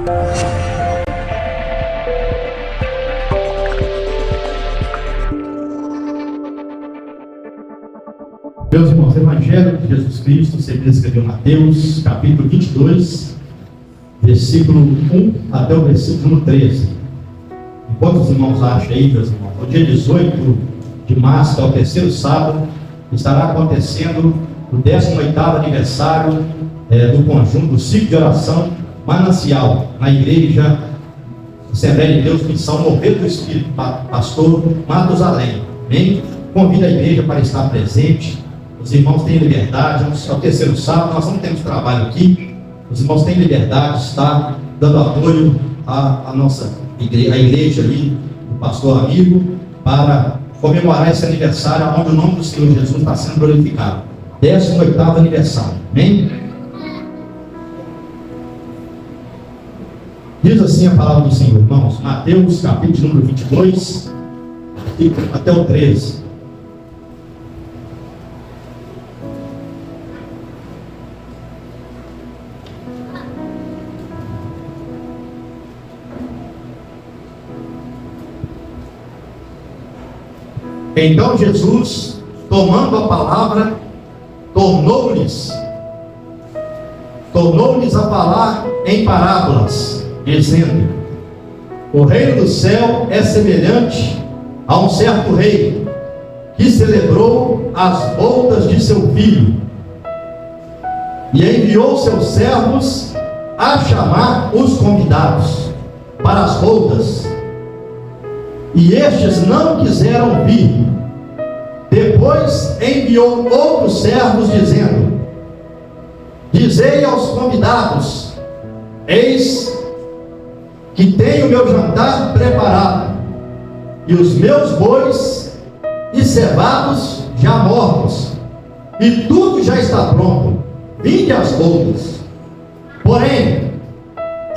Meus irmãos, Evangelho de Jesus Cristo, segundo escreveu Mateus, capítulo 22, versículo 1 até o versículo 13. Enquanto os irmãos acham aí, meus irmãos, no dia 18 de março, que é o terceiro sábado, estará acontecendo o 18º aniversário do conjunto do ciclo de oração Manancial, na igreja Assembleia de Deus, Missão Mover do Espírito, pastor Matusalém. Amém? Convido a igreja para estar presente. Os irmãos têm liberdade, é o terceiro sábado, nós não temos trabalho aqui. Os irmãos têm liberdade de estar dando apoio à nossa igreja, a igreja ali, do pastor amigo, para comemorar esse aniversário, onde o nome do Senhor Jesus está sendo glorificado. 18º aniversário. Amém? Diz assim a palavra do Senhor, irmãos, Mateus, capítulo número 22, até o 13. Então Jesus, tomando a palavra, tornou-lhes a falar em parábolas, dizendo: o reino do céu é semelhante a um certo rei que celebrou as bodas de seu filho e enviou seus servos a chamar os convidados para as bodas, e estes não quiseram vir. Depois enviou outros servos, dizendo: dizei aos convidados: eis que tenho o meu jantar preparado, e os meus bois e cevados já mortos, e tudo já está pronto, vinde às bodas. Porém,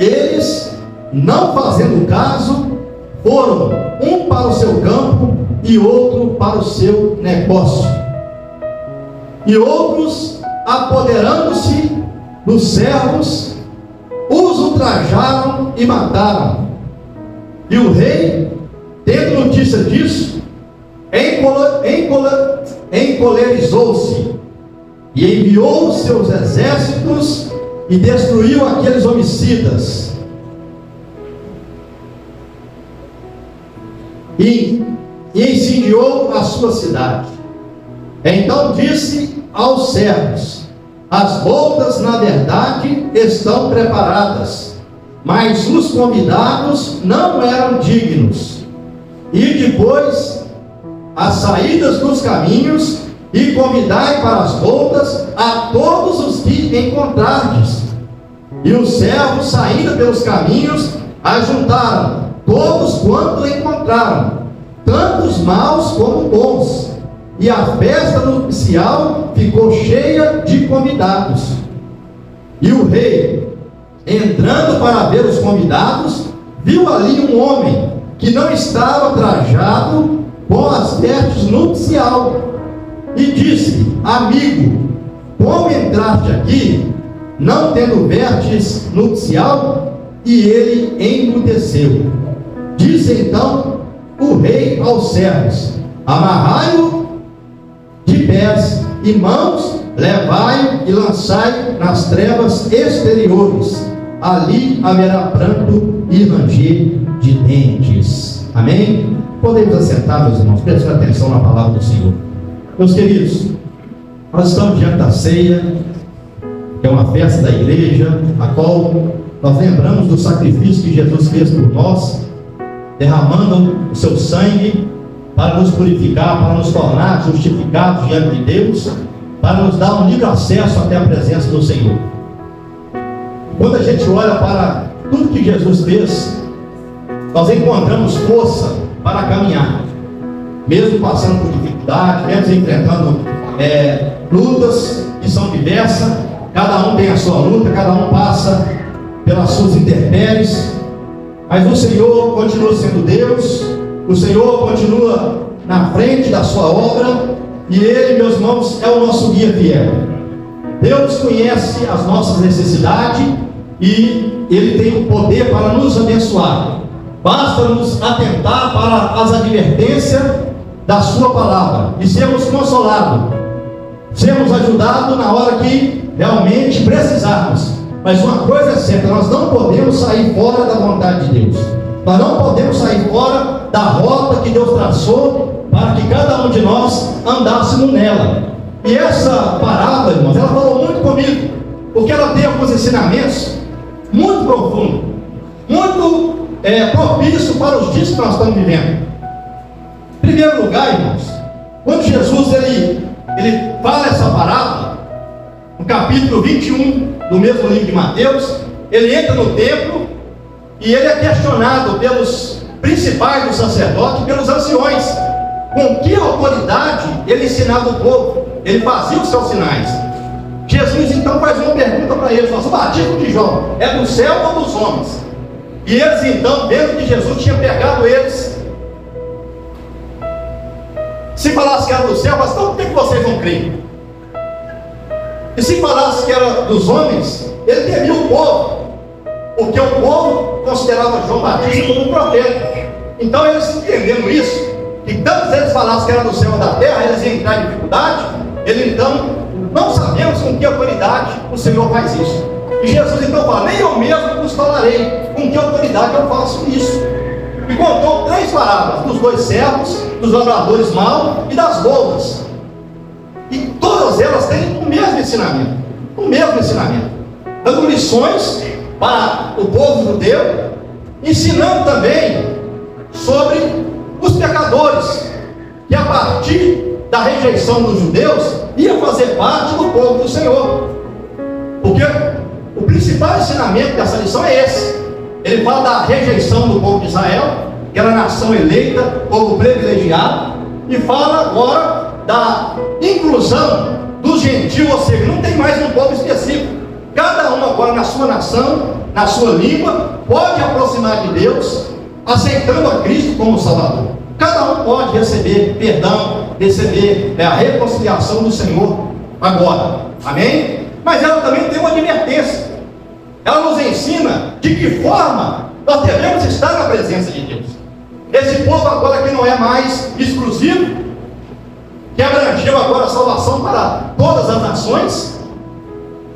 eles, não fazendo caso, foram um para o seu campo e outro para o seu negócio. E outros, apoderando-se dos servos, os ultrajaram e mataram. E o rei, tendo notícia disso, encolerizou-se e enviou seus exércitos e destruiu aqueles homicidas. E incendiou a sua cidade. Então disse aos servos: as bodas na verdade estão preparadas, mas os convidados não eram dignos. E depois as saídas dos caminhos, e convidai para as bodas a todos os que encontrardes. E os servos, saindo pelos caminhos, ajuntaram todos quanto encontraram, tanto os maus como bons, e a festa nupcial ficou cheia de convidados. E o rei, entrando para ver os convidados, viu ali um homem que não estava trajado com as vestes nupcial, e disse: amigo, como entraste aqui, não tendo vestes nupcial? E ele emudeceu. Disse então o rei aos servos: amarrai-o de pés e mãos, levai-o e lançai nas trevas exteriores, ali haverá pranto e ranger de dentes. Amém? Podemos assentar, meus irmãos, prestem atenção na palavra do Senhor. Meus queridos, nós estamos diante da ceia, que é uma festa da igreja, a qual nós lembramos do sacrifício que Jesus fez por nós, derramando o seu sangue para nos purificar, para nos tornar justificados diante de Deus, para nos dar um livre acesso até a presença do Senhor. Quando a gente olha para tudo que Jesus fez, nós encontramos força para caminhar, mesmo passando por dificuldades, mesmo enfrentando lutas que são diversas. Cada um tem a sua luta, cada um passa pelas suas intempéries, mas o Senhor continua sendo Deus, o Senhor continua na frente da sua obra, e Ele, meus irmãos, é o nosso guia fiel. Deus conhece as nossas necessidades, e Ele tem o poder para nos abençoar. Basta nos atentar para as advertências da sua palavra e sermos consolados, sermos ajudados na hora que realmente precisarmos. Mas uma coisa é certa, nós não podemos sair fora da vontade de Deus. Nós não podemos sair fora da rota que Deus traçou para que cada um de nós andássemos nela. E essa parábola, irmãos, ela falou muito comigo, porque ela tem alguns ensinamentos muito profundos, muito propício para os dias que nós estamos vivendo. Em primeiro lugar, irmãos, quando Jesus ele fala essa parábola, no capítulo 21 do mesmo livro de Mateus, ele entra no templo e ele é questionado pelos principais dos sacerdotes e pelos anciões, com que autoridade ele ensinava o povo, ele fazia os seus sinais. Jesus então faz uma pergunta para eles, o batismo de João é do céu ou dos homens? E eles então, vendo que Jesus tinha pegado eles, se falasse que era do céu, mas então por que vocês não creem? E se falasse que era dos homens, ele temia o povo, porque o povo considerava João Batista como um profeta. Então eles entendendo isso, que tanto eles falassem que era do céu ou da terra, eles iam entrar em dificuldade. Ele então, não sabemos com que autoridade o Senhor faz isso. E Jesus então fala, nem eu mesmo vos falarei com que autoridade eu faço isso. E contou 3 parábolas, dos 2 servos, dos lavradores maus e das bodas. E todas elas têm o mesmo ensinamento, dando lições para o povo judeu, ensinando também sobre os pecadores, que a partir da rejeição dos judeus, ia fazer parte do povo do Senhor. Porque o principal ensinamento dessa lição é esse. Ele fala da rejeição do povo de Israel, que era a nação eleita, povo privilegiado, e fala agora da inclusão dos gentios, ou seja, não tem mais um povo específico. Cada um agora na sua nação, na sua língua, pode aproximar de Deus, aceitando a Cristo como Salvador. Cada um pode receber perdão, receber a reconciliação do Senhor agora. Amém? Mas ela também tem uma advertência. Ela nos ensina de que forma nós devemos estar na presença de Deus. Esse povo agora que não é mais exclusivo, que abrangeu agora a salvação para todas as nações.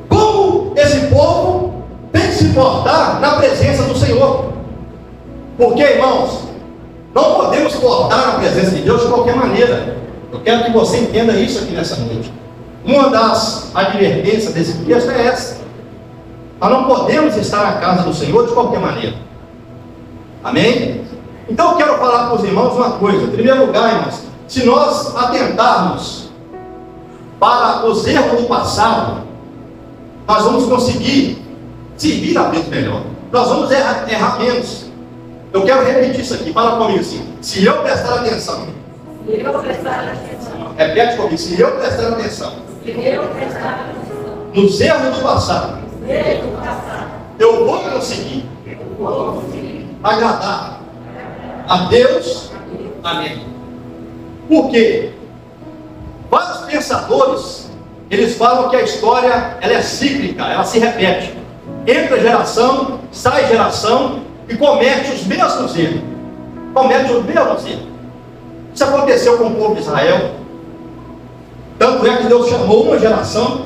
Como esse povo tem que se portar na presença do Senhor? Porque, irmãos, não podemos portar na presença de Deus de qualquer maneira. Eu quero que você entenda isso aqui nessa noite. Uma das advertências desse texto é essa: nós não podemos estar na casa do Senhor de qualquer maneira. Amém? Então eu quero falar para os irmãos uma coisa. Em primeiro lugar, irmãos, se nós atentarmos para os erros do passado, nós vamos conseguir servir a Deus melhor. Nós vamos errar menos. Eu quero repetir isso aqui, fala comigo assim: se eu prestar atenção. Repete comigo: se eu prestar atenção nos erros do passado, eu vou conseguir agradar a Deus. Amém. Por quê? Vários pensadores, eles falam que a história ela é cíclica, ela se repete. Entra geração, sai geração e comete os mesmos erros. Isso aconteceu com o povo de Israel. Tanto é que Deus chamou uma geração,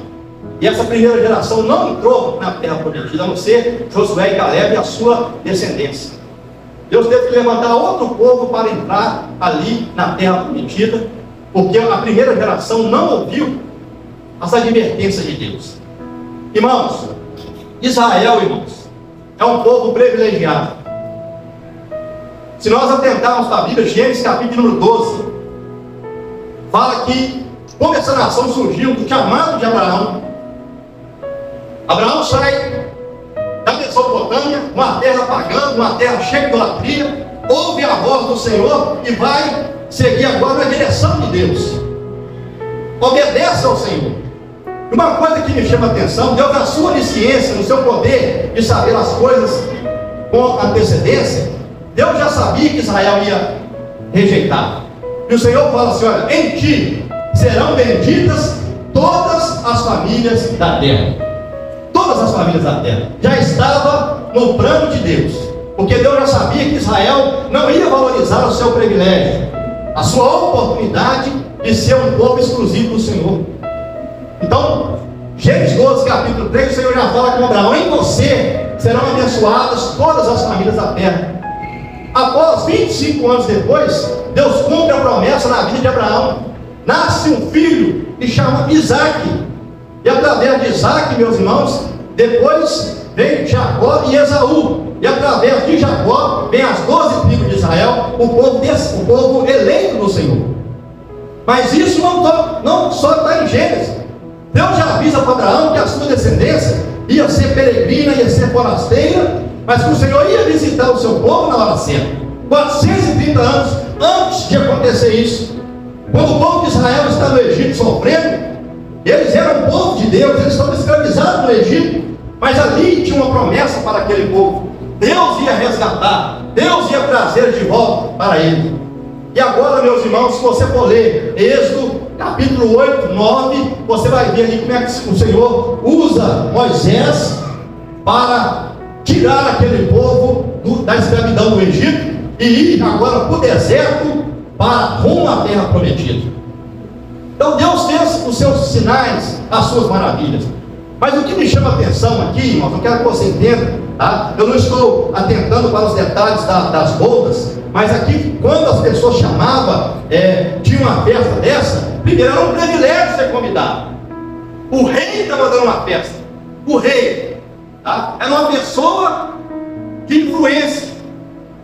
e essa primeira geração não entrou na terra prometida, a não ser Josué e Caleb e a sua descendência. Deus teve que levantar outro povo para entrar ali na terra prometida, porque a primeira geração não ouviu as advertências de Deus. Irmãos, Israel, irmãos, é um povo privilegiado. Se nós atentarmos para a Bíblia, Gênesis capítulo 12, fala que como essa nação surgiu do chamado de Abraão. Abraão sai da Mesopotâmia, uma terra pagã, uma terra cheia de idolatria, ouve a voz do Senhor e vai seguir agora na direção de Deus. Obedece ao Senhor. Uma coisa que me chama a atenção: Deus, na sua onisciência, no seu poder de saber as coisas com antecedência, Deus já sabia que Israel ia rejeitar. E o Senhor fala assim: olha, em ti serão benditas todas as famílias da terra. todas as famílias da terra. Já estava no plano de Deus, porque Deus já sabia que Israel não ia valorizar o seu privilégio, a sua oportunidade de ser um povo exclusivo do Senhor. Então, Gênesis 12, capítulo 3, o Senhor já fala com Abraão: em você serão abençoadas todas as famílias da terra. Após 25 anos depois, Deus cumpre a promessa na vida de Abraão. Nasce um filho que chama Isaac, e através de Isaac, meus irmãos, depois vem Jacó e Esaú, e através de Jacó vem as 12 tribos de Israel, o povo eleito do Senhor. Mas isso não só está em Gênesis. Deus já avisa para Abraão que a sua descendência ia ser peregrina, ia ser forasteira, mas que o Senhor ia visitar o seu povo na hora certa. 430 anos antes de acontecer isso, quando o povo de Israel está no Egito sofrendo, eles eram o povo de Deus, eles estavam escravizados no Egito, mas ali tinha uma promessa para aquele povo. Deus ia resgatar, Deus ia trazer de volta para ele. E agora, meus irmãos, se você for ler Êxodo, capítulo 8, 9, você vai ver ali como é que o Senhor usa Moisés para tirar aquele povo da escravidão do Egito e ir agora para o deserto, para rumo à terra prometida. Então Deus fez os seus sinais, as suas maravilhas. Mas o que me chama a atenção aqui, irmãos, eu quero que você entenda, tá? Eu não estou atentando para os detalhes das bodas, mas aqui, quando as pessoas chamavam, tinha uma festa dessa, primeiro era um privilégio ser convidado. O rei estava dando uma festa. O rei, tá? Era uma pessoa de influência.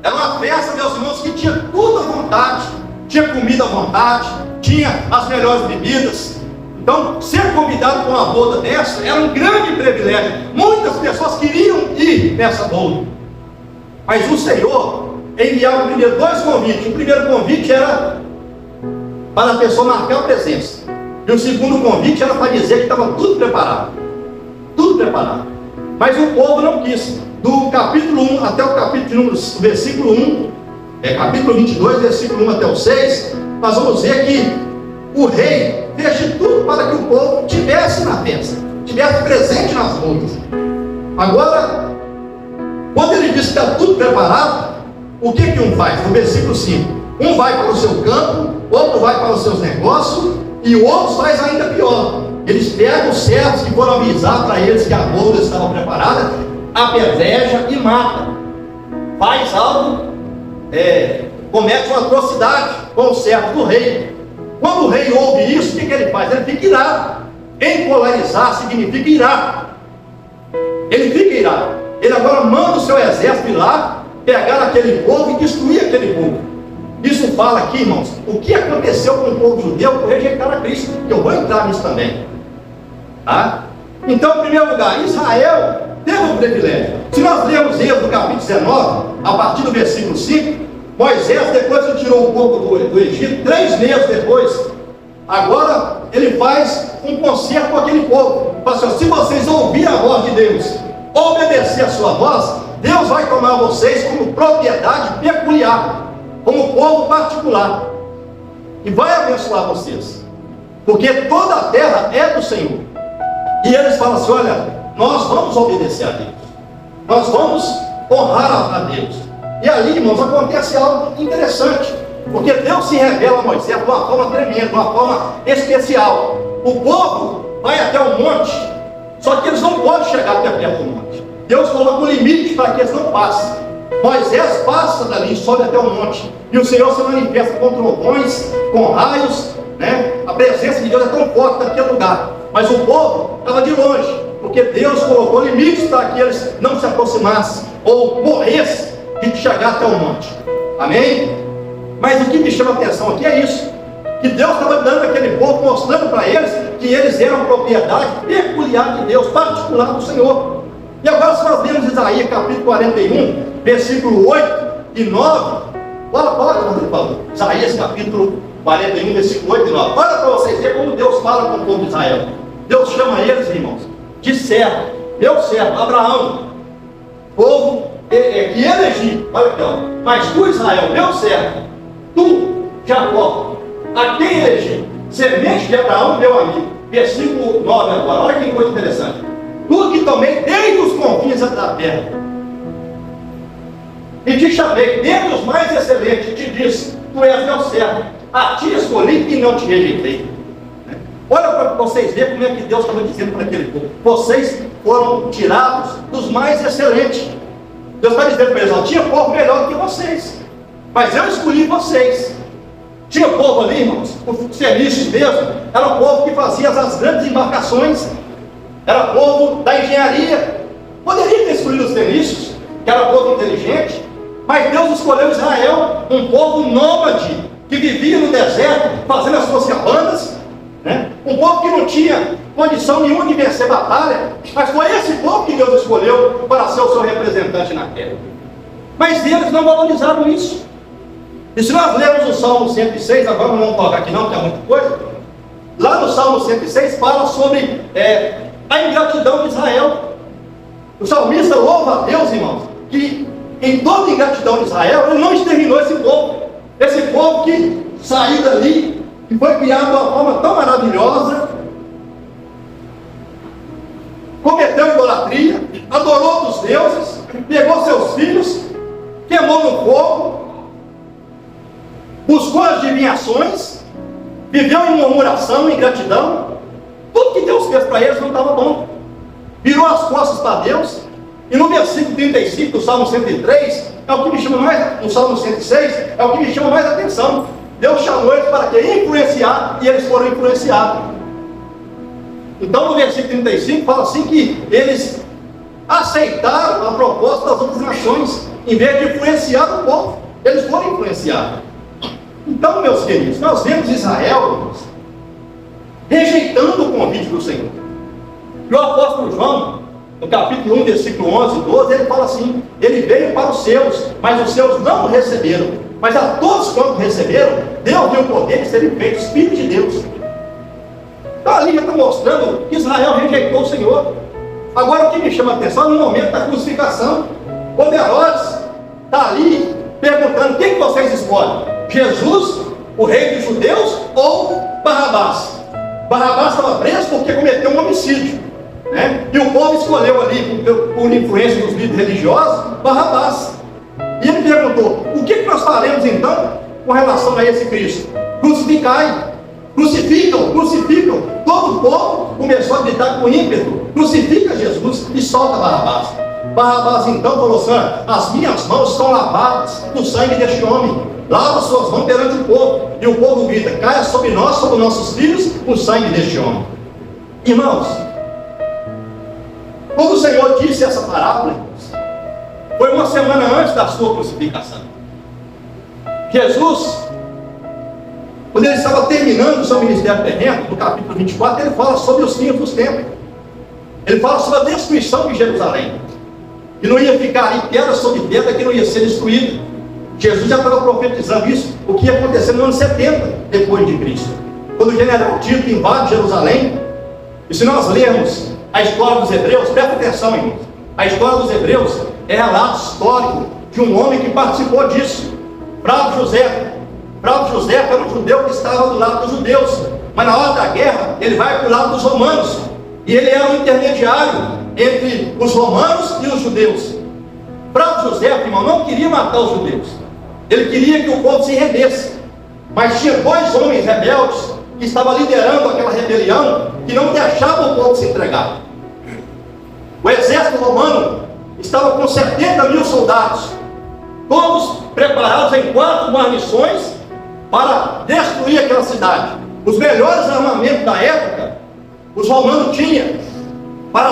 Era uma festa, meus irmãos, que tinha tudo à vontade, tinha comida à vontade, tinha as melhores bebidas. Então, ser convidado para uma boda dessa era um grande privilégio. Muitas pessoas queriam ir nessa boda, mas o Senhor enviava primeiro 2 convites. O primeiro convite era para a pessoa marcar a presença, e o segundo convite era para dizer que estava tudo preparado. Tudo preparado. Mas o povo não quis. Do capítulo 1 até o capítulo versículo 1, capítulo 22, versículo 1 até o 6, nós vamos ver que o rei fez de tudo para que o povo estivesse na festa, estivesse presente nas bodas. Agora, quando ele diz que está tudo preparado, o que um faz? No versículo 5, um vai para o seu campo, outro vai para os seus negócios, e o outro faz ainda pior. Eles pegam os servos que foram avisar para eles que a boda estava preparada, apedreja e mata. Faz algo, comete uma atrocidade com os servos do rei. Quando o rei ouve isso, o que ele faz? Ele fica irado. Empolarizar significa irado. Ele fica irado. Ele agora manda o seu exército ir lá, pegar aquele povo e destruir aquele povo. Isso fala aqui, irmãos, o que aconteceu com o povo judeu por rejeitar a Cristo. Eu vou entrar nisso também. Tá? Então, em primeiro lugar, Israel teve um privilégio. Se nós lermos Êxodo capítulo 19, a partir do versículo 5, Moisés, depois que tirou o povo do Egito, 3 meses depois, agora ele faz um concerto com aquele povo. Fala assim: se vocês ouvirem a voz de Deus, obedecer a sua voz, Deus vai tomar vocês como propriedade peculiar, como povo particular, e vai abençoar vocês, porque toda a terra é do Senhor. E eles falam assim: olha, nós vamos obedecer a Deus, nós vamos honrar a Deus. E ali, irmãos, acontece algo interessante, porque Deus se revela a Moisés de uma forma tremenda, de uma forma especial. O povo vai até o monte, só que eles não podem chegar até perto do monte. Deus coloca um limite para que eles não passem. Moisés passa dali, sobe até o monte, e o Senhor se manifesta com trovões, com raios, né? A presença de Deus é tão forte naquele lugar, mas o povo estava de longe, porque Deus colocou limites para que eles não se aproximassem ou morressem de chegar até o monte. Amém? Mas o que me chama a atenção aqui é isso, que Deus estava dando aquele povo, mostrando para eles que eles eram propriedade peculiar de Deus, particular do Senhor. E agora, se nós lemos Isaías capítulo 41, versículo 8 e 9, olha, por favor, Isaías capítulo 41, versículo 8 e 9, olha para vocês verem como Deus fala com o povo de Israel. Deus chama eles, irmãos, de servo, meu servo, Abraão, povo que elegi, olha aqui, ó. Mas tu, Israel, meu servo, tu, Jacó, a quem elegi, semente de Abraão, meu amigo. Versículo 9 agora, olha que coisa interessante. tu que tomei desde os confins da terra, e te chamei dentre os mais excelentes, e te disse, tu és meu servo, a ti escolhi e não te rejeitei. Olha para vocês verem como é que Deus estava dizendo para aquele povo: vocês foram tirados dos mais excelentes. Deus está dizendo para eles: ó, tinha povo melhor do que vocês, mas eu escolhi vocês. Tinha povo ali, irmãos, os fenícios mesmo, era o povo que fazia as grandes embarcações, era o povo da engenharia. Poderia ter escolhido os fenícios, que era povo inteligente, mas Deus escolheu Israel, um povo nômade, que vivia no deserto, fazendo as suas cabanas, né? Um povo que não tinha condição nenhuma de vencer batalha, mas foi esse povo que Deus escolheu para ser o seu representante na terra. Mas eles não valorizaram isso. E se nós lermos o Salmo 106, agora não vamos tocar aqui não, porque é muita coisa. Lá no Salmo 106 fala sobre a ingratidão de Israel. O salmista louva a Deus, irmãos, que em toda a ingratidão de Israel, ele não exterminou esse povo. Esse povo que saiu dali, que foi criado de uma forma tão maravilhosa, cometeu idolatria, adorou outros deuses, pegou seus filhos, queimou no fogo, buscou as adivinhações, viveu em murmuração, em ingratidão. Tudo que Deus fez para eles não estava bom. Virou as costas para Deus. E no versículo 35 do Salmo 103, é o que me chama mais, no Salmo 106, é o que me chama mais atenção. Deus chamou eles para quê? Influenciar, e eles foram influenciados. Então no versículo 35 fala assim que eles aceitaram a proposta das outras nações, em vez de influenciar o povo, eles foram influenciados. Então, meus queridos, nós vemos Israel rejeitando o convite do Senhor. E o apóstolo João, no capítulo 1, versículo 11 e 12, ele fala assim: ele veio para os seus, mas os seus não o receberam. Mas a todos quanto receberam, Deus deu o poder de serem feitos filhos de Deus. Então ali já está mostrando que Israel rejeitou o Senhor. Agora o que me chama a atenção é no momento da crucificação, quando Herodes está ali perguntando: quem que vocês escolhem? Jesus, o rei dos judeus, ou Barrabás? Barrabás estava preso porque cometeu um homicídio, né? E o povo escolheu ali, por influência dos líderes religiosos, Barrabás. E ele perguntou: o que nós faremos então com relação a esse Cristo? Crucificai, crucificam. Todo o povo começou a gritar com ímpeto: crucifica Jesus e solta Barrabás. Barrabás então falou assim: as minhas mãos estão lavadas no sangue deste homem. Lava suas mãos perante o povo. E o povo grita: caia sobre nós, sobre nossos filhos, o sangue deste homem. Irmãos, quando o Senhor disse essa parábola, irmãos, foi uma semana antes da sua crucificação. Jesus, quando ele estava terminando o seu ministério terreno, no capítulo 24, ele fala sobre os fins dos tempos. Ele fala sobre a destruição de Jerusalém, que não ia ficar ali pedra sobre pedra, que não ia ser destruída. Jesus já estava profetizando isso, o que ia acontecer no ano 70 depois de Cristo, quando o general Tito invade Jerusalém. E se nós lermos a história dos Hebreus, presta atenção, irmãos, a história dos Hebreus é relato histórico de um homem que participou disso, Flávio José. Flávio José era um judeu que estava do lado dos judeus, mas na hora da guerra ele vai para o lado dos romanos, e ele era um intermediário entre os romanos e os judeus. Flávio José, irmão, não queria matar os judeus, ele queria que o povo se rendesse, mas tinha dois homens rebeldes que estavam liderando aquela rebelião, que não deixavam o povo se entregar. O exército romano estava com 70 mil soldados, todos preparados em 4 guarnições para destruir aquela cidade. Os melhores armamentos da época os romanos tinham para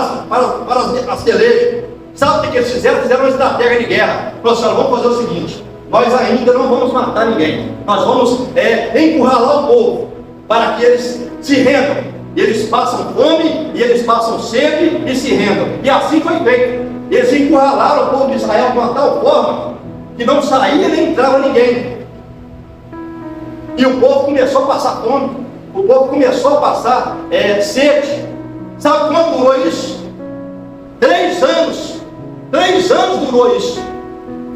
as pelejas. Sabe o que eles fizeram? Fizeram uma estratégia de guerra. Falaram: vamos fazer o seguinte, nós ainda não vamos matar ninguém, nós vamos encurralar o povo para que eles se rendam. E eles passam fome, e eles passam sede e se rendam. E assim foi feito. Eles encurralaram o povo de Israel de uma tal forma que não saía nem entrava ninguém. E o povo começou a passar fome, o povo começou a passar sede. Sabe quanto durou isso? 3 anos. 3 anos durou isso.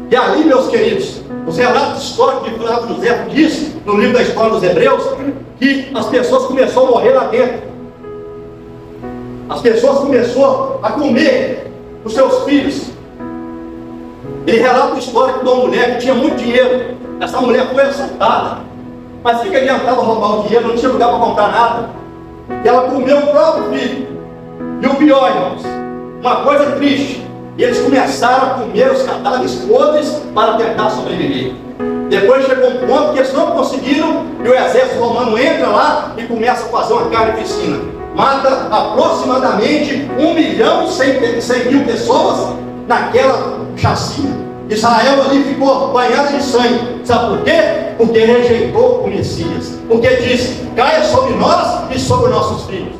E ali, meus queridos, os relatos históricos de Flávio José diz, no livro da história dos Hebreus, que as pessoas começaram a morrer lá dentro. As pessoas começaram a comer os seus filhos. Ele relata o histórico de uma mulher que tinha muito dinheiro. Essa mulher foi assaltada. Mas o que adiantava roubar o dinheiro? Não tinha lugar para comprar nada. E ela comeu o próprio filho. E o pior, irmãos, uma coisa triste, eles começaram a comer os cadáveres podres para tentar sobreviver. Depois chegou um ponto que eles não conseguiram, e o exército romano entra lá e começa a fazer uma carnificina. Mata aproximadamente 1.100.000 pessoas naquela chacina. Israel ali ficou banhado de sangue. Sabe por quê? Porque rejeitou o Messias. Porque disse: caia sobre nós e sobre nossos filhos.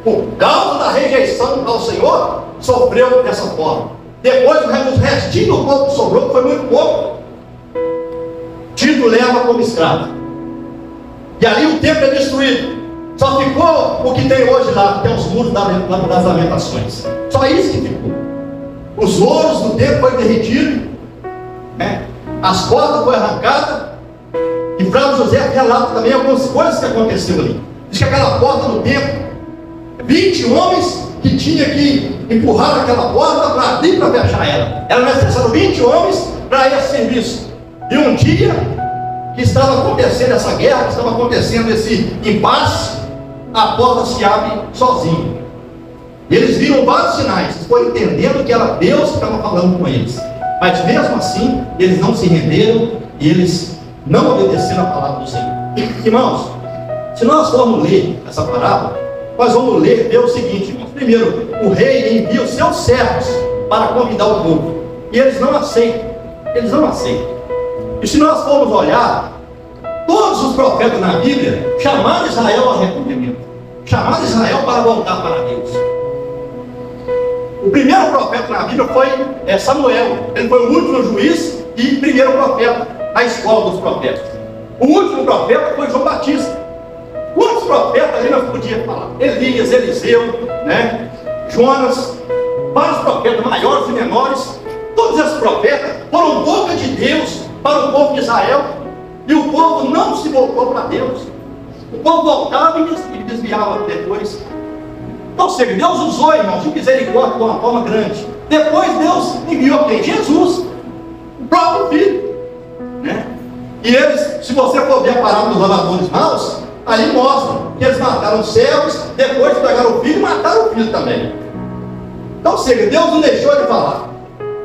Por causa da rejeição ao Senhor, sofreu dessa forma. Depois o restinho do povo que sobrou, que foi muito pouco, Tito leva como escravo. E ali o templo é destruído. Só ficou o que tem hoje lá, que é os muros das lamentações. Só isso que ficou. Os ouros do templo foram derretidos, né? As portas foram arrancadas. E Flávio José relata também algumas coisas que aconteceram ali. Diz que aquela porta do templo, 20 homens que tinham que empurrar aquela porta para abrir, para fechar ela. Era necessário 20 homens para esse serviço. E um dia que estava acontecendo essa guerra, que estava acontecendo esse impasse, a porta se abre sozinha. E eles viram vários sinais, eles foram entendendo que era Deus que estava falando com eles. Mas mesmo assim, eles não se renderam e eles não obedeceram a palavra do Senhor. Irmãos, se nós formos ler essa parábola, nós vamos ver o seguinte, irmãos. Primeiro, o rei envia os seus servos para convidar o povo. E eles não aceitam. Eles não aceitam. E se nós formos olhar, todos os profetas na Bíblia chamaram Israel a arrependimento. Chamaram Israel para voltar para Deus. O primeiro profeta na Bíblia foi Samuel. Ele foi o último juiz e primeiro profeta na escola dos profetas. O último profeta foi João Batista. Quantos profetas ali nós podíamos falar? Elias, Eliseu, né? Jonas, vários profetas maiores e menores. Todos esses profetas foram boca de Deus para o povo de Israel. E o povo não se voltou para Deus. O povo voltava e desviava depois. Então, seja, Deus usou, irmãos, de misericórdia de uma forma grande. Depois Deus enviou quem? Jesus, o próprio Filho, né? E eles, se você for ver a parábola dos lavadores maus, ali mostra que eles mataram os servos, depois pegaram o filho e mataram o filho também. Então, seja, Deus não deixou de falar.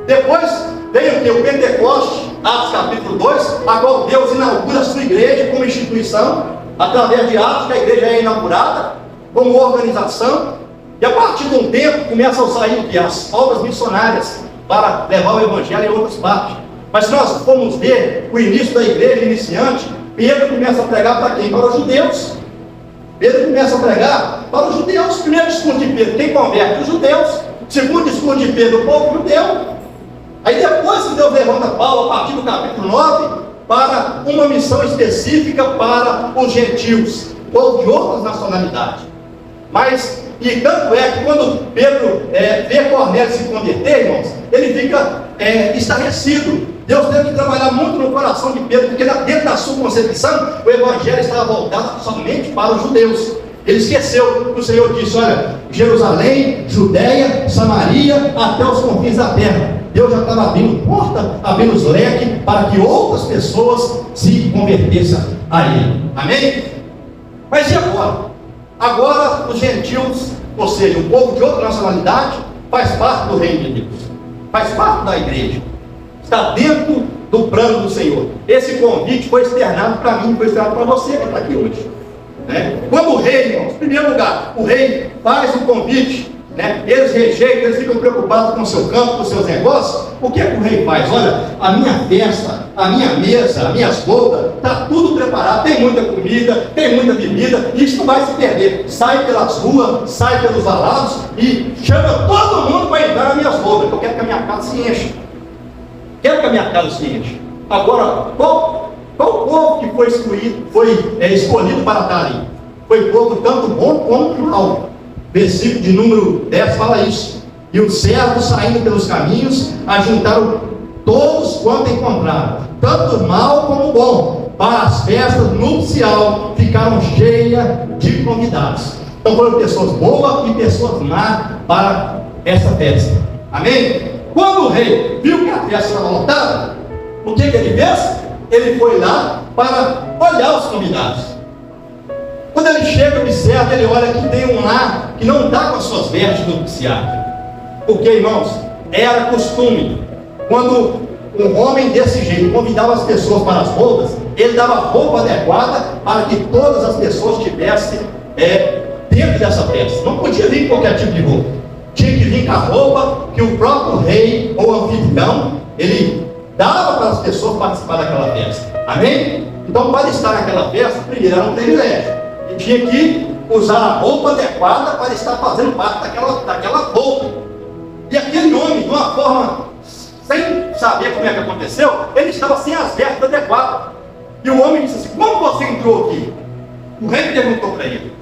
Depois veio o que? O Pentecoste, Atos capítulo 2, a qual Deus inaugura a sua igreja como instituição, através de Atos, que a igreja é inaugurada como organização. E a partir de um tempo começam a sair o que? As obras missionárias para levar o evangelho em outras partes. Mas se nós formos ver o início da igreja iniciante, Pedro começa a pregar para quem? Para os judeus. Pedro começa a pregar para os judeus. Primeiro discurso de Pedro, quem converte? Os judeus. Segundo discurso de Pedro, o povo judeu. Aí depois que Deus levanta Paulo, a partir do capítulo 9, para uma missão específica para os gentios, ou de outras nacionalidades. Mas, e tanto é que quando Pedro vê Cornélio se converter, irmãos, ele fica estarrecido. Deus teve que trabalhar muito no coração de Pedro, porque dentro da sua concepção, o evangelho estava voltado somente para os judeus. Ele esqueceu que o Senhor disse: olha, Jerusalém, Judéia, Samaria, até os confins da terra. Deus já estava abrindo porta, abrindo os leques, para que outras pessoas se convertessem a Ele. Amém? Mas e agora? Agora os gentios, ou seja, o povo de outra nacionalidade, faz parte do reino de Deus, faz parte da igreja, está dentro do plano do Senhor. Esse convite foi externado para mim, foi externado para você que está aqui hoje, né? Quando o rei, irmãos, em primeiro lugar, o rei faz o convite, né? Eles rejeitam, eles ficam preocupados com o seu campo, com os seus negócios. O que é que o rei faz? Olha, a minha festa, a minha mesa, as minhas bodas, está tudo preparado, tem muita comida, tem muita bebida, e isso não vai se perder. Sai pelas ruas, sai pelos valados e chama todo mundo para entrar nas minhas bodas. Eu quero que a minha casa se encha. Quero que a minha casa se encha. Agora, qual povo que foi escolhido para estar ali? Foi povo tanto bom quanto mal. Versículo de número 10 fala isso. E os servos, saindo pelos caminhos, ajuntaram todos quanto encontraram, tanto mal como bom, para as festas nupcial, ficaram cheias de convidados. Então foram pessoas boas e pessoas más para essa festa. Amém? Quando o rei viu que a festa estava lotada, o que ele fez? Ele foi lá para olhar os convidados. Quando ele chega, observa, ele olha que tem um lá que não está com as suas vestes nupciais. Porque, irmãos, era costume, quando um homem desse jeito convidava as pessoas para as bodas, ele dava roupa adequada para que todas as pessoas tivessem dentro dessa festa. Não podia vir com qualquer tipo de roupa. Tinha que vir com a roupa que o próprio rei ou anfitrião, ele dava para as pessoas participar daquela festa. Amém? Então, para estar naquela festa, primeiro era um privilégio. E tinha que usar a roupa adequada para estar fazendo parte daquela roupa. E aquele homem, de uma forma, sem saber como é que aconteceu, ele estava sem as vestes adequadas. E o homem disse assim: como você entrou aqui? O rei perguntou para ele: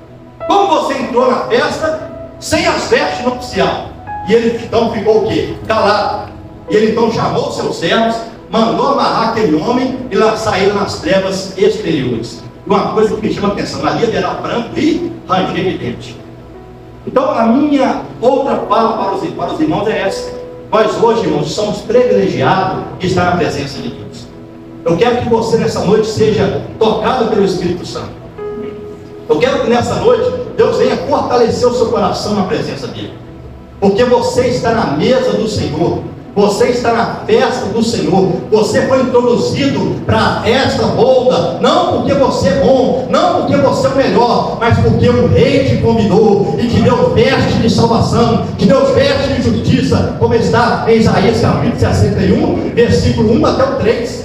como você entrou na festa sem as vestes nupciais? E ele então ficou o quê? Calado. E ele então chamou seus servos, mandou amarrar aquele homem e lançar ele nas trevas exteriores. Uma coisa que me chama a atenção: ali haverá pranto e ranger de dente. Então a minha outra fala para os irmãos é essa: nós hoje, irmãos, somos privilegiados de estar na presença de Deus. Eu quero que você nessa noite seja tocado pelo Espírito Santo. Eu quero que nessa noite Deus venha fortalecer o seu coração na presença dele. Porque você está na mesa do Senhor. Você está na festa do Senhor. Você foi introduzido para esta boda, não porque você é bom, não porque você é o melhor, mas porque o rei te convidou e te deu veste de salvação, te deu veste de justiça, como está em Isaías capítulo 61, versículo 1 até o 3.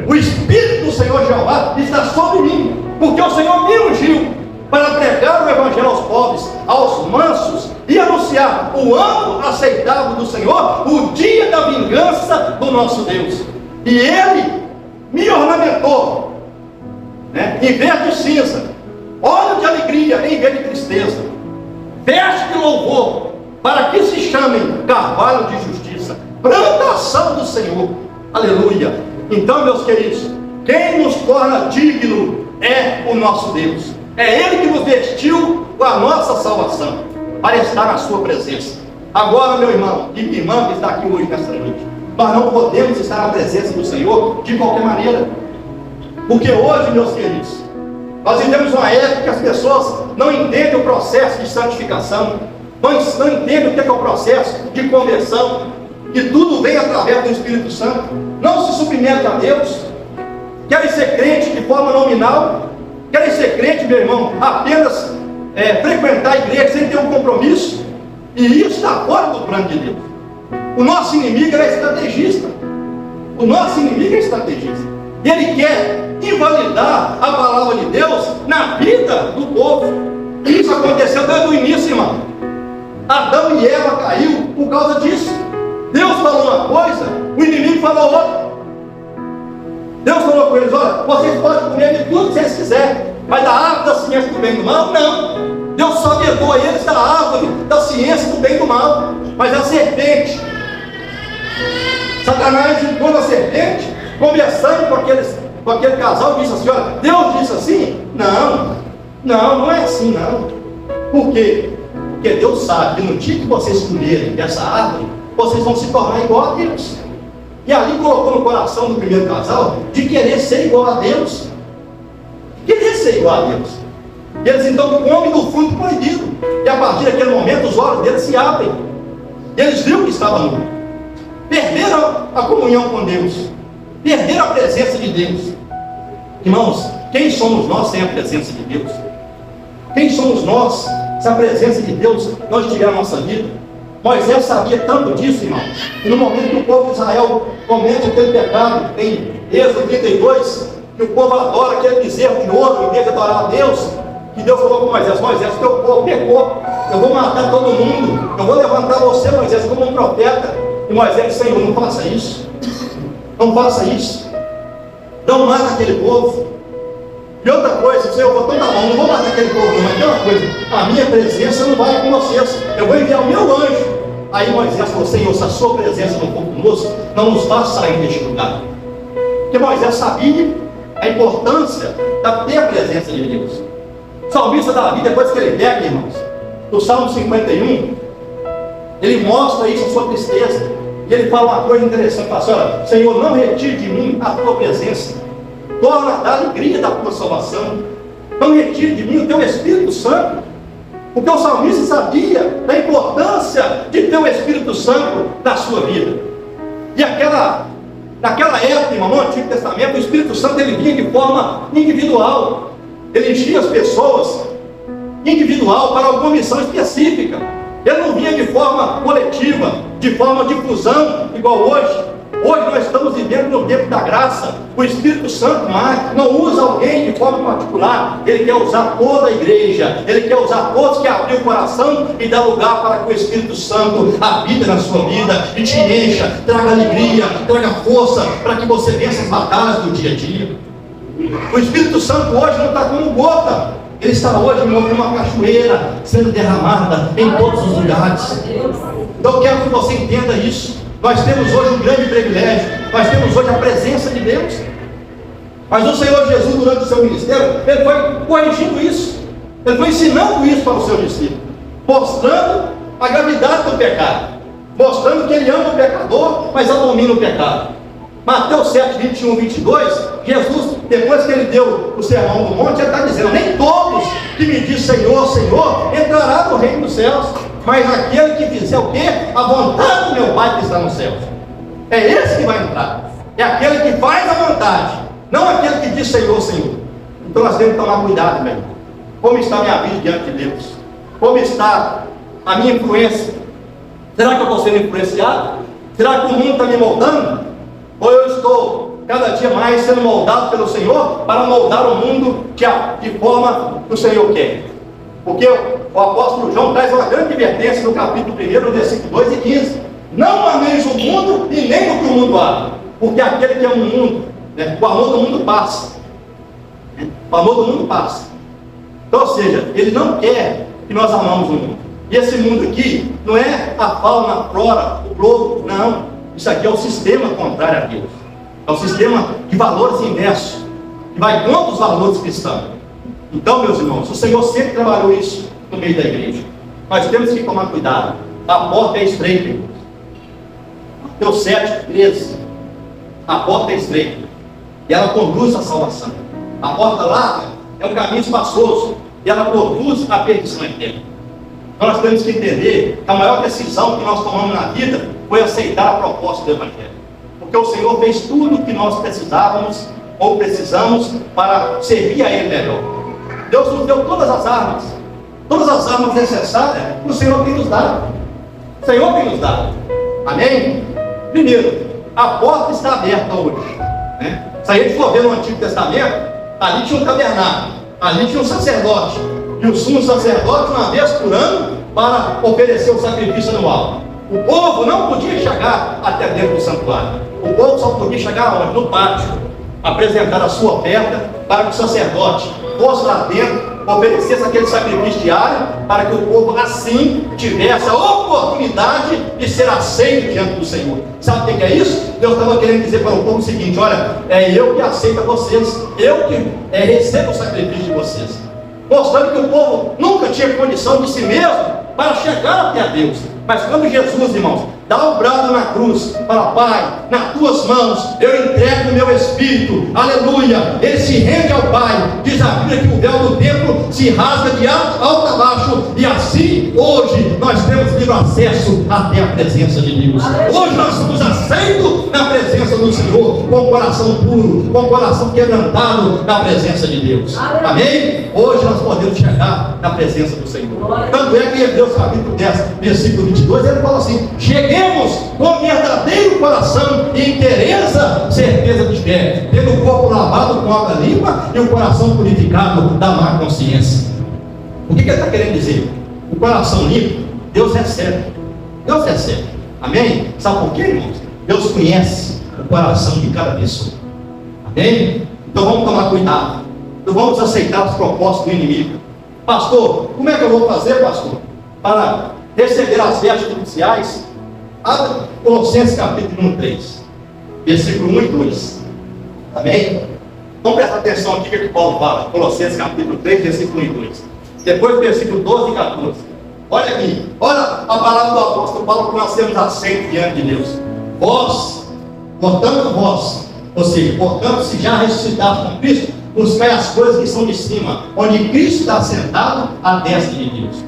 O Espírito do Senhor Jeová está sobre mim, porque o Senhor me ungiu para pregar o Evangelho aos pobres, aos mansos, e anunciar o ano aceitável do Senhor, o dia da vingança do nosso Deus. E Ele me ornamentou, em vez de cinza, óleo de alegria em vez de tristeza, veste de louvor, para que se chamem carvalho de justiça, plantação do Senhor. Aleluia! Então, meus queridos, quem nos torna digno é o nosso Deus. É Ele que nos vestiu com a nossa salvação, para estar na sua presença. Agora, meu irmão e minha irmã que está aqui hoje nessa noite, nós não podemos estar na presença do Senhor de qualquer maneira. Porque hoje, meus queridos, nós vivemos uma época que as pessoas não entendem o processo de santificação, não entendem o que é o processo de conversão, que tudo vem através do Espírito Santo, não se submete a Deus, querem ser crente de forma nominal, querem ser crente, meu irmão, apenas frequentar a igreja sem ter um compromisso, e isso está fora do plano de Deus. O nosso inimigo é estrategista. O nosso inimigo é estrategista. Ele quer invalidar a palavra de Deus na vida do povo. Isso aconteceu desde o início, irmão. Adão e Eva caiu por causa disso. Deus falou uma coisa, o inimigo falou outra. Deus falou com eles: olha, vocês podem comer de tudo que vocês quiserem, mas da árvore da ciência do bem e do mal, não. Deus só vedou eles da árvore da ciência do bem e do mal. Mas a serpente, Satanás encontra a serpente conversando com aquele casal, e disse assim: olha, Deus disse assim? Não é assim não. Por quê? Porque Deus sabe que no dia que vocês comerem dessa árvore, vocês vão se tornar igual a Deus. E ali colocou no coração do primeiro casal de querer ser igual a Deus. Querer ser igual a Deus. E eles então comem do fruto proibido. E a partir daquele momento os olhos deles se abrem. E eles viram que estava nu. Perderam a comunhão com Deus. Perderam a presença de Deus. Irmãos, quem somos nós sem a presença de Deus? Quem somos nós se a presença de Deus não estiver na nossa vida? Moisés sabia tanto disso, irmão, que no momento que o povo de Israel comete aquele pecado, em Êxodo 32, que o povo adora aquele bezerro de ouro, em vez de adorar a Deus, que Deus falou com Moisés: Moisés, o teu povo pecou, eu vou matar todo mundo, eu vou levantar você, Moisés, como um profeta. E Moisés disse: Senhor, não faça isso, não faça isso, não mata aquele povo. E outra coisa, Senhor, eu vou tomar mão, não vou matar aquele povo, não, mas tem uma coisa: a minha presença não vai com vocês, eu vou enviar o meu anjo. Aí Moisés falou: Senhor, se a sua presença não for conosco, não nos faça sair deste lugar. Porque Moisés sabia a importância da ter a presença de Deus. salmista Davi, depois que ele pega, irmãos, no Salmo 51, ele mostra isso, a sua tristeza. E ele fala uma coisa interessante, pastor: olha, Senhor, não retire de mim a tua presença, torna a alegria da tua salvação, não retire de mim o teu Espírito Santo. Porque o salmista sabia da importância de ter o Espírito Santo na sua vida. E naquela época, irmão, no Antigo Testamento, o Espírito Santo ele vinha de forma individual. Ele enchia as pessoas individual para alguma missão específica. Ele não vinha de forma coletiva, de forma difusão, igual hoje. Hoje nós estamos vivendo no tempo da graça. O Espírito Santo não usa alguém de forma particular. Ele quer usar toda a igreja. Ele quer usar todos que abriram o coração e dar lugar para que o Espírito Santo habite na sua vida e te encha, traga alegria, traga força para que você vença as batalhas do dia a dia. O Espírito Santo hoje não está como gota. Ele está hoje como uma cachoeira sendo derramada em todos os lugares. Então eu quero que você entenda isso. Nós temos hoje um grande privilégio. Nós temos hoje a presença de Deus. Mas o Senhor Jesus, durante o seu ministério, ele foi corrigindo isso. Ele foi ensinando isso para o seu discípulo, mostrando a gravidade do pecado, mostrando que ele ama o pecador, mas abomina o pecado. Mateus 7, 21, 22, Jesus, depois que ele deu o sermão do monte, ele está dizendo: nem todos que me dizem Senhor, Senhor, entrará no reino dos céus, mas aquele que fizer o quê? A vontade do meu Pai que está nos céus. É esse que vai entrar. É aquele que faz a vontade, não aquele que diz Senhor, Senhor. Então nós temos que tomar cuidado, meu irmão. Como está a minha vida diante de Deus? Como está a minha influência? Será que eu estou sendo influenciado? Será que o mundo está me moldando? Ou eu estou cada dia mais sendo moldado pelo Senhor para moldar o mundo de forma que o Senhor quer? Porque o apóstolo João traz uma grande advertência no capítulo 1, no versículo 2 e 15. Não ameis o mundo e nem o que o mundo há. Porque aquele que ama o mundo, o amor do mundo passa. O amor do mundo passa. Então, ou seja, ele não quer que nós amamos o mundo. E esse mundo aqui não é a fauna, a flora, o globo, não. Isso aqui é o sistema contrário a Deus. É o sistema de valores inversos, que vai contra os valores cristãos. Então, meus irmãos, o Senhor sempre trabalhou isso no meio da igreja. Nós temos que tomar cuidado. A porta é estreita, irmãos. Mateus 7, 13. A porta é estreita e ela conduz à salvação. A porta larga é um caminho espaçoso e ela conduz à perdição eterna. Então nós temos que entender que a maior decisão que nós tomamos na vida foi aceitar a proposta do Evangelho. Porque o Senhor fez tudo o que nós precisávamos ou precisamos para servir a Ele melhor. Deus nos deu todas as armas necessárias que o Senhor tem nos dado. O Senhor tem nos dado. Amém? Primeiro, a porta está aberta hoje. Se a gente for ver no Antigo Testamento, ali tinha um tabernáculo, ali tinha um sacerdote. E o sumo sacerdote, uma vez por ano, para oferecer o sacrifício anual. O povo não podia chegar até dentro do santuário. O povo só podia chegar onde? No pátio. Apresentar a sua oferta para que o sacerdote fosse lá dentro, oferecesse aquele sacrifício diário, para que o povo assim tivesse a oportunidade de ser aceito diante do Senhor. Sabe o que é isso? Deus estava querendo dizer para o povo o seguinte: olha, é eu que aceito vocês, eu que recebo o sacrifício de vocês. Mostrando que o povo nunca tinha condição de si mesmo para chegar até a Deus. Mas quando Jesus, irmãos, dá o brado na cruz, fala: Pai, nas tuas mãos eu entrego o meu espírito, aleluia, ele se rende ao Pai. Diz a Bíblia que o véu do templo se rasga de alto a baixo, e assim hoje nós temos livre acesso até a presença de Deus. Hoje nós somos aceitos na presença do Senhor, com o coração puro, com o coração quebrantado na presença de Deus. Amém? Hoje nós podemos chegar na presença do Senhor. Tanto é que em Hebreus capítulo 10, versículo 22, ele fala assim: cheguemos com verdadeiro coração e inteireza, certeza de fé, tendo o corpo lavado com água limpa e o coração purificado da má consciência. O que ele está querendo dizer? O coração limpo, Deus recebe. Deus recebe. Amém? Sabe por quê, irmãos? Deus conhece o coração de cada pessoa. Amém? Então vamos tomar cuidado. Não vamos aceitar os propósitos do inimigo. Pastor, como é que eu vou fazer, pastor, para receber as vestes nupciais? Abra Colossenses capítulo 3, versículo 1 e 2. Amém? Vamos prestar atenção aqui que Paulo fala, Colossenses capítulo 3, versículo 1 e 2. Depois do versículo 12 e 14. Olha aqui, olha a palavra do apóstolo Paulo que nós temos aceito diante de Deus. Vós, portanto vós, ou seja, portanto se já ressuscitados com Cristo, buscai as coisas que são de cima, onde Cristo está sentado à destra de Deus.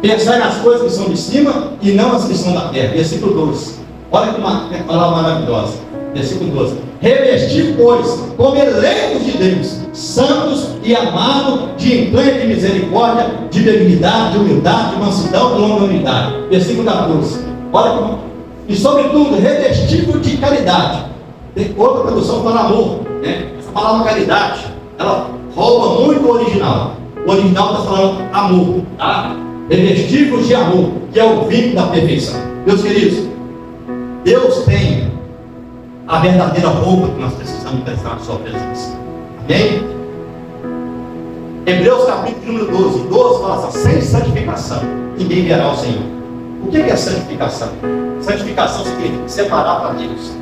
Pensai nas coisas que são de cima e não as que são da terra. Versículo 12. Olha que palavra maravilhosa. Versículo 12. Revestir, pois, como eleitos de Deus, santos e amados, de implante misericórdia, de benignidade, de humildade, de mansidão, de longanimidade. Versículo 14. Olha como. E sobretudo, revestido de caridade. Tem outra tradução para amor, né? Essa palavra caridade, ela rouba muito o original. O original está falando amor, tá? Revestivos de amor, que é o vínculo da perfeição. Meus queridos, Deus tem a verdadeira roupa que nós precisamos prestar na sua presença. Amém? Hebreus capítulo número 12. 12 fala assim: sem santificação ninguém verá o Senhor. O que é santificação? Santificação significa separar para Deus.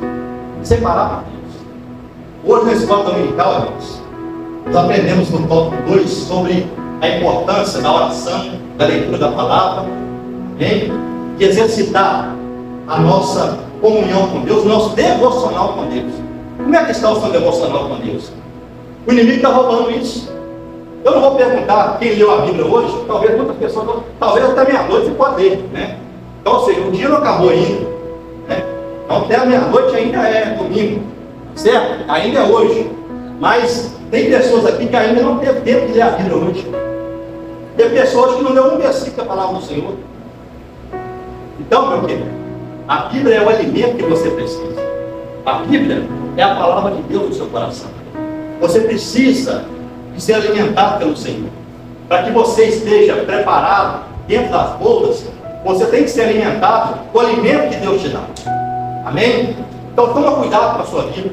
Separar para Deus. Hoje na escola dominical, irmãos, nós aprendemos no tópico 2 sobre a importância da oração, da leitura da palavra, amém? E exercitar a nossa comunhão com Deus, o nosso devocional com Deus. Como é que está o seu devocional com Deus? O inimigo está roubando isso. Eu não vou perguntar quem leu a Bíblia hoje, talvez muitas pessoas, talvez até meia-noite você pode ler, né? Então, ou seja, o dia não acabou ainda, né? Então, até a meia-noite ainda é domingo, certo? Ainda é hoje. Mas tem pessoas aqui que ainda não teve tempo de ler a Bíblia hoje. Tem pessoas que não leu um versículo da palavra do Senhor. Então, meu querido, a Bíblia é o alimento que você precisa. A Bíblia é a palavra de Deus no seu coração. Você precisa de ser alimentado pelo Senhor. Para que você esteja preparado dentro das boldas, você tem que ser alimentado com o alimento que Deus te dá. Amém? Então toma cuidado com a sua vida.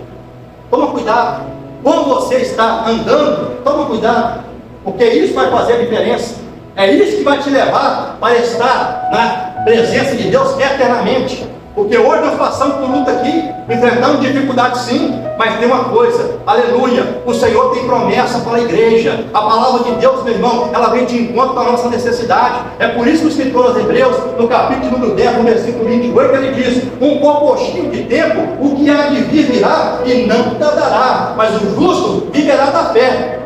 Toma cuidado. Quando você está andando, toma cuidado. Porque isso vai fazer a diferença. É isso que vai te levar para estar na presença de Deus eternamente. Porque hoje nós passamos por luta aqui, enfrentamos dificuldades sim, mas tem uma coisa, aleluia, o Senhor tem promessa para a igreja. A palavra de Deus, meu irmão, ela vem de encontro com a nossa necessidade. É por isso que o escritor aos Hebreus, no capítulo número 10, no versículo 28, ele diz: um pouquinho de tempo, o que há de vir virá e não tardará, mas o justo viverá da fé.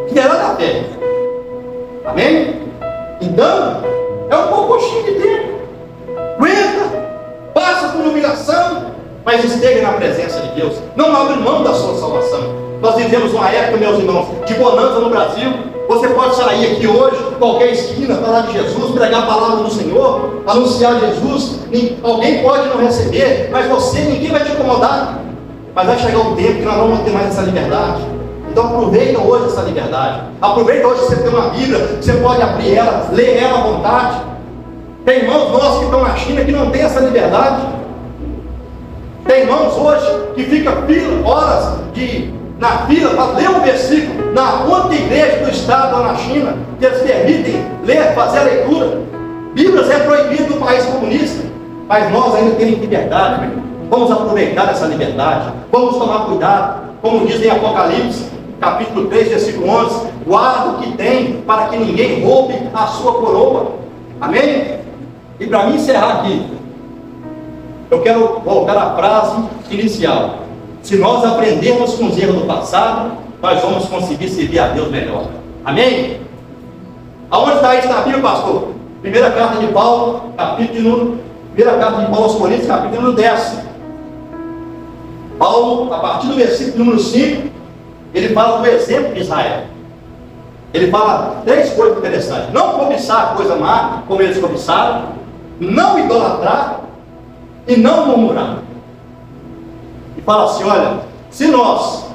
Viverá da fé. Amém? Então, é um pouquinho de tempo. Aguenta. Passa por humilhação, mas esteja na presença de Deus. Não abre mão da sua salvação. Nós vivemos uma época, meus irmãos, de bonança no Brasil. Você pode sair aqui hoje, qualquer esquina, falar de Jesus, pregar a palavra do Senhor, anunciar Jesus. Alguém pode não receber, mas ninguém vai te incomodar. Mas vai chegar um tempo que nós não vamos ter mais essa liberdade. Então aproveita hoje essa liberdade. Aproveita hoje que você tem uma Bíblia, você pode abrir ela, ler ela à vontade. Tem irmãos nossos que estão na China que não tem essa liberdade. Tem irmãos hoje que ficam horas na fila para ler um versículo na outra igreja do estado lá na China, que eles permitem ler, fazer a leitura. Bíblias é proibido no país comunista, mas nós ainda temos liberdade, meu irmão. Vamos aproveitar essa liberdade, vamos tomar cuidado, como diz em Apocalipse, capítulo 3, versículo 11: guarda o que tem, para que ninguém roube a sua coroa. Amém? E para mim encerrar aqui, eu quero voltar à frase inicial. Se nós aprendermos com os erros do passado, nós vamos conseguir servir a Deus melhor. Amém? Aonde está isso na Bíblia, pastor? Primeira carta de Paulo, primeira carta de Paulo aos Coríntios, capítulo número 10. Paulo, a partir do versículo número 5, ele fala do exemplo de Israel. Ele fala 3 coisas interessantes: não cobiçar coisa má, como eles cobiçaram, não idolatrar e não murmurar. E fala assim: olha, se nós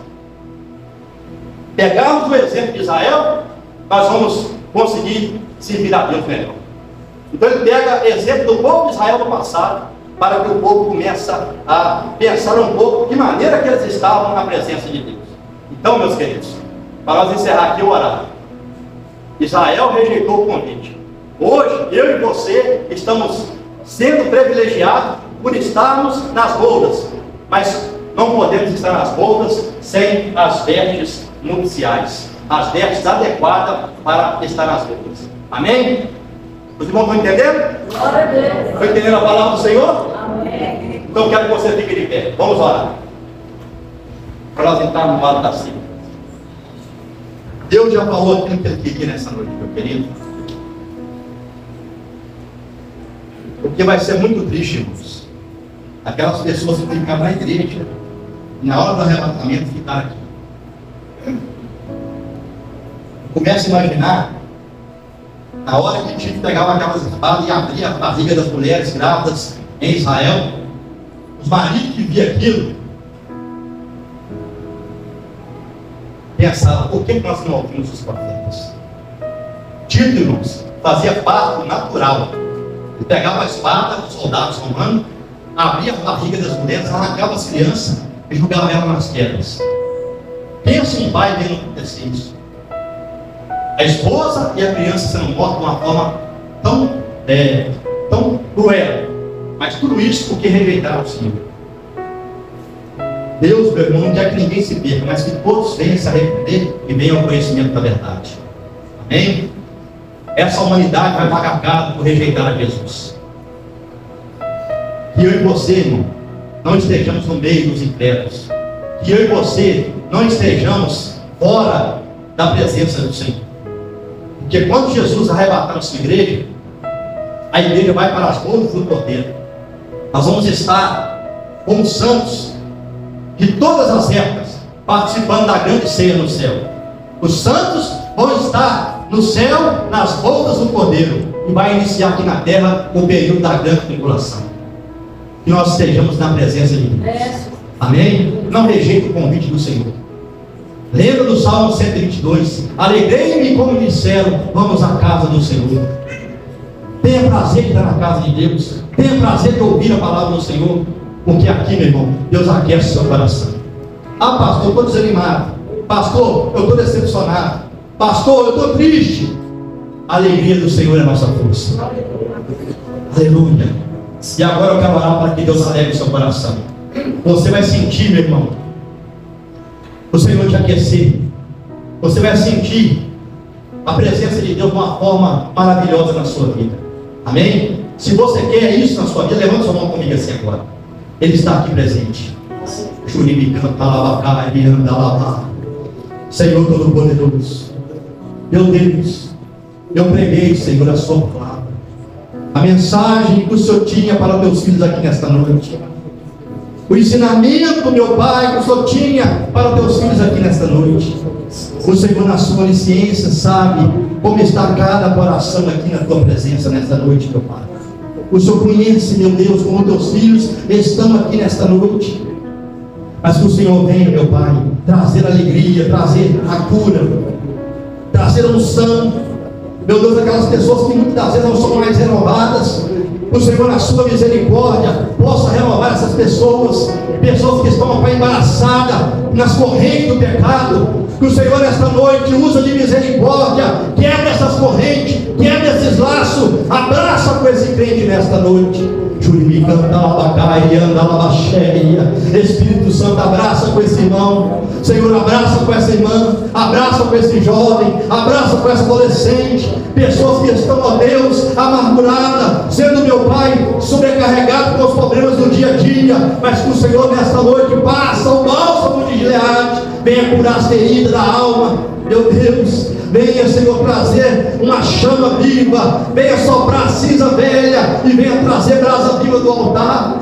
pegarmos o exemplo de Israel, nós vamos conseguir servir a Deus melhor. Então ele pega o exemplo do povo de Israel no passado, para que o povo comece a pensar um pouco de maneira que eles estavam na presença de Deus. Então, meus queridos, para nós encerrar aqui o orar, Israel rejeitou o convite. Hoje, eu e você estamos sendo privilegiados por estarmos nas boldas. Mas não podemos estar nas bodas sem as vestes nupciais, as vestes adequadas para estar nas bodas. Amém? Os irmãos estão entendendo? Glória a Deus. Estão entendendo a palavra do Senhor? Amém. Então eu quero que você fique de pé. Vamos orar. Para nós entrarmos no lado da cima. Deus já falou aquilo que Ele queria nessa noite, meu querido. Porque vai ser muito triste, irmãos, aquelas pessoas que ficaram na igreja e na hora do arrebatamento ficaram aqui. Comece a imaginar na hora que Tito pegava aquelas espadas e abria a barriga das mulheres grávidas em Israel, os maridos que viam aquilo pensavam: por que nós não ouvimos os profetas? Tito, irmãos, fazia parte natural. Ele pegava a espada dos soldados romanos, abria a barriga das mulheres, arrancava as crianças e jogava elas nas pedras. Pensa um pai vendo acontecer isso. A esposa e a criança sendo mortas de uma forma tão cruel. Mas tudo isso porque rejeitaram o Senhor. Deus, meu irmão, não quer que ninguém se perca, mas que todos venham se arrepender e venham ao conhecimento da verdade. Amém? Essa humanidade vai pagar caro por rejeitar a Jesus. Que eu e você, irmão, não estejamos no meio dos incrédulos. Que eu e você não estejamos fora da presença do Senhor. Porque quando Jesus arrebatar a sua igreja, a igreja vai para as bodas do Cordeiro. Nós vamos estar como santos de todas as épocas, participando da grande ceia no céu. Os santos vão estar no céu, nas bodas do Cordeiro, e vai iniciar aqui na terra o período da grande tribulação. Que nós estejamos na presença de Deus. Amém? Não rejeite o convite do Senhor. Lembra do Salmo 122: alegrei-me como disseram, vamos à casa do Senhor. Tenha prazer de estar na casa de Deus. Tenha prazer de ouvir a palavra do Senhor. Porque aqui, meu irmão, Deus aquece o seu coração. Ah, pastor, eu estou desanimado. Pastor, eu estou decepcionado. Pastor, eu estou triste. A alegria do Senhor é a nossa força. Aleluia. E agora eu quero orar para que Deus alegre o seu coração. Você vai sentir, meu irmão, o Senhor te aquecer. Você vai sentir a presença de Deus de uma forma maravilhosa na sua vida. Amém? Se você quer isso na sua vida, levante sua mão comigo assim agora. Ele está aqui presente. Senhor Todo-Poderoso, meu Deus, eu preguei, Senhor, a sua palavra, a mensagem que o Senhor tinha para os teus filhos aqui nesta noite, o ensinamento, meu Pai, que o Senhor tinha para os teus filhos aqui nesta noite. O Senhor, na sua onisciência, sabe como está cada coração aqui na tua presença nesta noite, meu Pai. O Senhor conhece, meu Deus, como teus filhos estão aqui nesta noite. Mas que o Senhor venha, meu Pai, trazer alegria, trazer a cura, trazer a unção. Meu Deus, aquelas pessoas que muitas vezes não são mais renovadas, o Senhor, na sua misericórdia, possa renovar essas pessoas, pessoas que estão, Pai, embaraçadas nas correntes do pecado. Que o Senhor, esta noite, usa de misericórdia, quebra essas correntes, quebra esses laços, abraça com esse crente nesta noite. Espírito Santo, abraça com esse irmão. Senhor, abraça com essa irmã, abraça com esse jovem, abraça com essa adolescente, pessoas que estão, ó Deus, amarguradas, sendo, meu Pai, sobrecarregados com os problemas do dia a dia, mas que o Senhor nesta noite passa o bálsamo de Gileade, venha curar as feridas da alma. Meu Deus, venha, Senhor, trazer uma chama viva, venha soprar a cinza velha e venha trazer brasa viva do altar.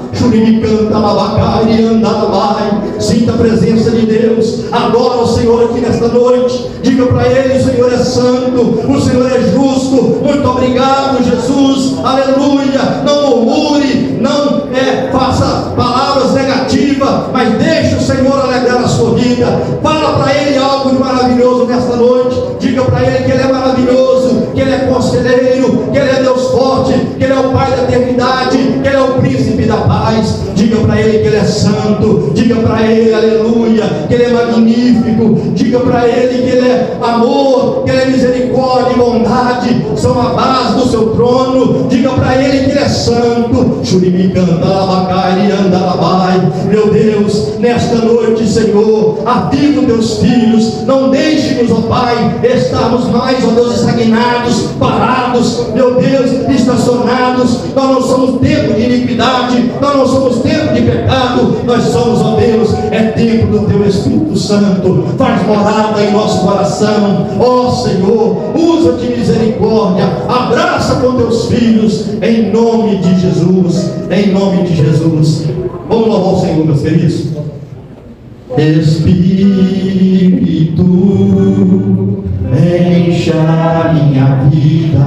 Sinta a presença de Deus. Adora o Senhor aqui nesta noite. Diga para Ele: o Senhor é santo, o Senhor é justo. Muito obrigado, Jesus. Aleluia. Não murmure, não faça palavras negativas, mas deixe o Senhor alegrar a sua vida. Fala para Ele algo de maravilhoso nesta noite. Diga para Ele que Ele é maravilhoso, que Ele é conselheiro, que Ele é Deus forte, que Ele é o o Pai da eternidade, que Ele é o príncipe da paz. Diga para Ele que Ele é santo, diga para Ele, aleluia, que Ele é magnífico, diga para Ele que Ele é amor, que Ele é misericórdia e bondade, são a base do seu trono. Diga para Ele que Ele é santo. Meu Deus, nesta noite, Senhor, aviva os teus filhos, não deixe-nos, ó Pai, estarmos mais, ó Deus, estagnados, parados, meu Deus, estacionados. Nós não somos tempo de iniquidade, nós não somos tempo de pecado, nós somos, ó Deus, é tempo do teu Espírito Santo. Faz morada em nosso coração, ó Senhor, usa de misericórdia, abraça com teus filhos, em nome de Jesus, em nome de Jesus. Vamos louvar o Senhor, meus queridos. Espírito, encha minha vida,